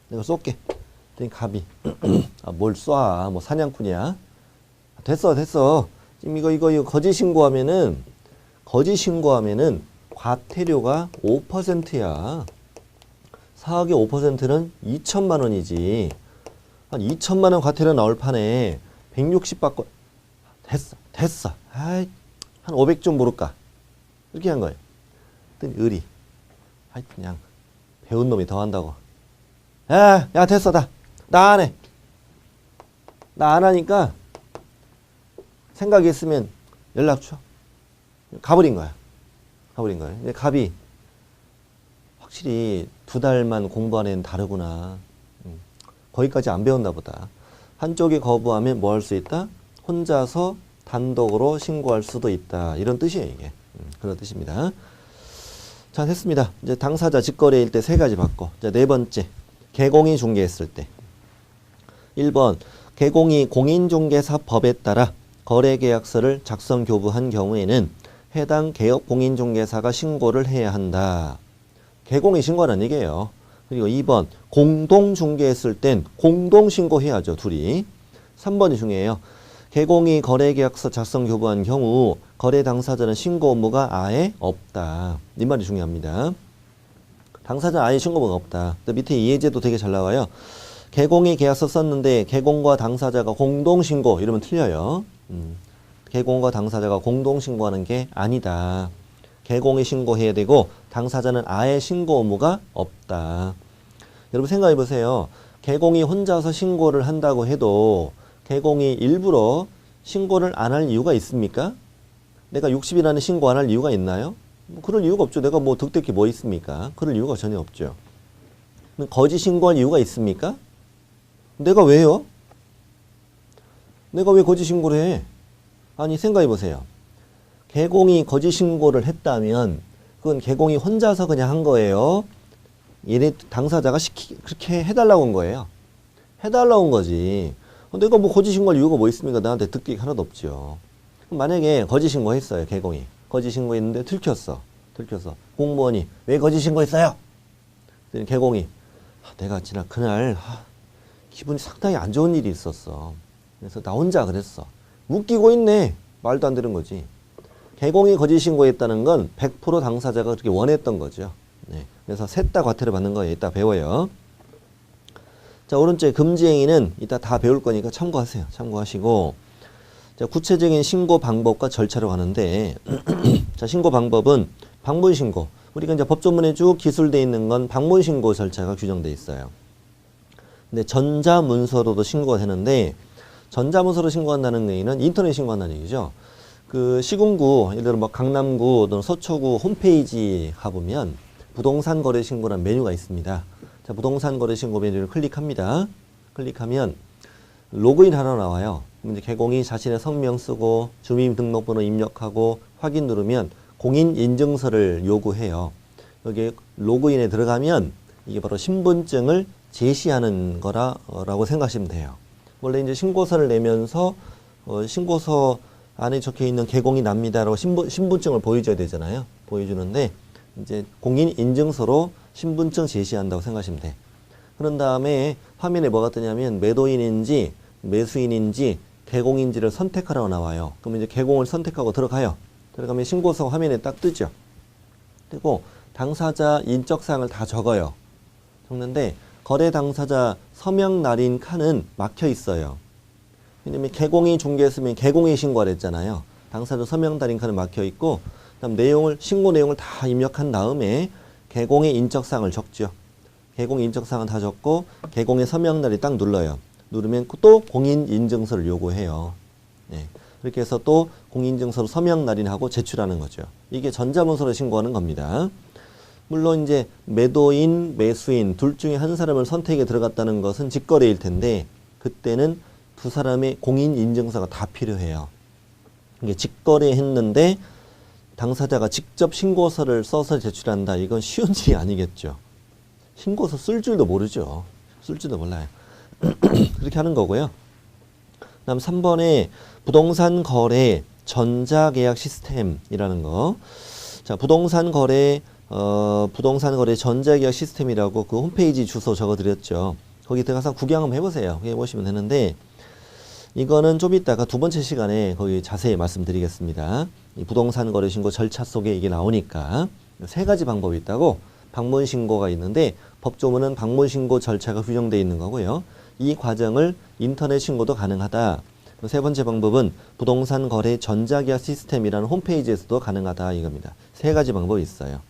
내가 쏠게. 그랬더니 갑이 뭘 쏴? 뭐 사냥꾼이야? 됐어. 지금 이거 거짓 신고하면은 과태료가 5%야. 4억의 5%는 2천만 원이지. 한 2천만 원 과태료 나올 판에 160 받고 됐어. 한 500 좀 모를까. 이렇게 한 거예요. 그랬더니 을이 그냥 배운 놈이 더 한다고. 야 됐어. 나 안 해. 나 안 하니까 생각이 있으면 연락 줘. 가버린 거야. 근데 갑이 확실히 2달만 공부한 애는 다르구나. 거기까지 안 배웠나 보다. 한쪽이 거부하면 뭐 할 수 있다? 혼자서 단독으로 신고할 수도 있다. 이런 뜻이에요, 이게. 그런 뜻입니다. 자, 됐습니다. 이제 당사자 직거래일 때 3가지 받고. 자, 4번째. 개공이 중개했을 때. 1번. 개공이 공인중개사법에 따라 거래계약서를 작성 교부한 경우에는 해당 개업 공인중개사가 신고를 해야 한다. 개공이 신고하는 얘기예요. 그리고 2번. 공동중개했을 땐 공동신고해야죠, 둘이. 3번이 중요해요. 개공이 거래계약서 작성 교부한 경우 거래 당사자는 신고 의무가 아예 없다. 이 말이 중요합니다. 당사자는 아예 신고 의무가 없다. 밑에 이해제도 되게 잘 나와요. 개공이 계약서 썼는데 개공과 당사자가 공동신고 이러면 틀려요. 개공과 당사자가 공동신고하는 게 아니다. 개공이 신고해야 되고 당사자는 아예 신고 의무가 없다. 여러분 생각해 보세요. 개공이 혼자서 신고를 한다고 해도 개공이 일부러 신고를 안 할 이유가 있습니까? 내가 60이라는 신고 안 할 이유가 있나요? 그럴 이유가 없죠. 내가 뭐 득될 게 뭐 있습니까? 그럴 이유가 전혀 없죠. 거짓 신고할 이유가 있습니까? 내가 왜요? 내가 왜 거짓 신고를 해? 아니 생각해 보세요. 개공이 거짓 신고를 했다면 그건 개공이 혼자서 그냥 한 거예요. 얘네 당사자가 그렇게 해달라고 한 거예요. 해달라고 한 거지. 내가 뭐 거짓 신고할 이유가 뭐 있습니까? 나한테 득기 하나도 없죠. 만약에 거짓 신고했어요. 개공이. 거짓 신고했는데 들켰어. 공무원이 왜 거짓 신고했어요? 개공이 내가 지난 그날 기분이 상당히 안 좋은 일이 있었어. 그래서 나 혼자 그랬어. 웃기고 있네. 말도 안 되는 거지. 개공이 거짓 신고했다는 건 100% 당사자가 그렇게 원했던 거죠. 네. 그래서 셋 다 과태료 받는 거예요. 이따 배워요. 자, 오른쪽에 금지행위는 이따 다 배울 거니까 참고하세요. 참고하시고. 자, 구체적인 신고 방법과 절차로 가는데, 자, 신고 방법은 방문신고. 우리가 이제 법조문에 쭉 기술되어 있는 건 방문신고 절차가 규정되어 있어요. 근데 전자문서로도 신고가 되는데, 전자문서로 신고한다는 얘기는 인터넷 신고한다는 얘기죠. 그 시군구, 예를 들어 뭐 강남구 또는 서초구 홈페이지 가보면 부동산 거래 신고라는 메뉴가 있습니다. 자, 부동산 거래 신고 메뉴를 클릭합니다. 클릭하면 로그인 하나 나와요. 이제 개공이 자신의 성명 쓰고 주민등록번호 입력하고 확인 누르면 공인인증서를 요구해요. 여기 로그인에 들어가면 이게 바로 신분증을 제시하는 거라고 생각하시면 돼요. 원래 이제 신고서를 내면서 신고서 안에 적혀 있는 개공이 납니다라고 신분증을 보여줘야 되잖아요. 보여주는데 이제 공인인증서로 신분증 제시한다고 생각하시면 돼. 그런 다음에 화면에 뭐가 뜨냐면 매도인인지 매수인인지 개공인지를 선택하라고 나와요. 그러면 이제 개공을 선택하고 들어가요. 들어가면 신고서 화면에 딱 뜨죠. 그리고 당사자 인적사항을 다 적어요. 적는데 거래 당사자 서명 날인 칸은 막혀 있어요. 왜냐면 개공이 중개했으면 개공이 신고를 했잖아요. 당사자 서명 날인 칸은 막혀 있고 그다음 신고 내용을 다 입력한 다음에 개공의 인적사항을 적죠. 개공 인적사항은 다 적고 개공의 서명날이 딱 눌러요. 누르면 또 공인인증서를 요구해요. 네. 그렇게 해서 또 공인인증서로 서명날인하고 제출하는 거죠. 이게 전자문서로 신고하는 겁니다. 물론 이제 매도인, 매수인 둘 중에 한 사람을 선택에 들어갔다는 것은 직거래일 텐데 그때는 두 사람의 공인인증서가 다 필요해요. 이게 직거래했는데 당사자가 직접 신고서를 써서 제출한다. 이건 쉬운 일이 아니겠죠. 신고서 쓸 줄도 모르죠. 쓸 줄도 몰라요. 그렇게 하는 거고요. 다음 3번에 부동산 거래 전자계약 시스템이라는 거. 자, 부동산 거래 전자계약 시스템이라고 그 홈페이지 주소 적어드렸죠. 거기 들어가서 구경 한번 해보세요. 해보시면 되는데, 이거는 좀 이따가 두 번째 시간에 거기 자세히 말씀드리겠습니다. 이 부동산 거래 신고 절차 속에 이게 나오니까 세 가지 방법이 있다고. 방문 신고가 있는데 법조문은 방문 신고 절차가 규정되어 있는 거고요. 이 과정을 인터넷 신고도 가능하다. 세 번째 방법은 부동산 거래 전자계약 시스템이라는 홈페이지에서도 가능하다 이겁니다. 세 가지 방법이 있어요.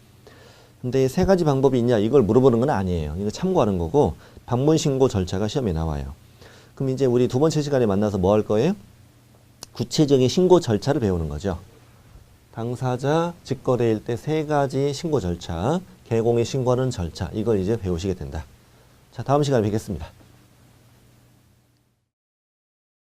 근데 세 가지 방법이 있냐 이걸 물어보는 건 아니에요. 이거 참고하는 거고 방문 신고 절차가 시험에 나와요. 그럼 이제 우리 두 번째 시간에 만나서 뭐 할 거예요? 구체적인 신고 절차를 배우는 거죠. 당사자 직거래일 때 세 가지 신고 절차, 개공의 신고하는 절차 이걸 이제 배우시게 된다. 자, 다음 시간에 뵙겠습니다.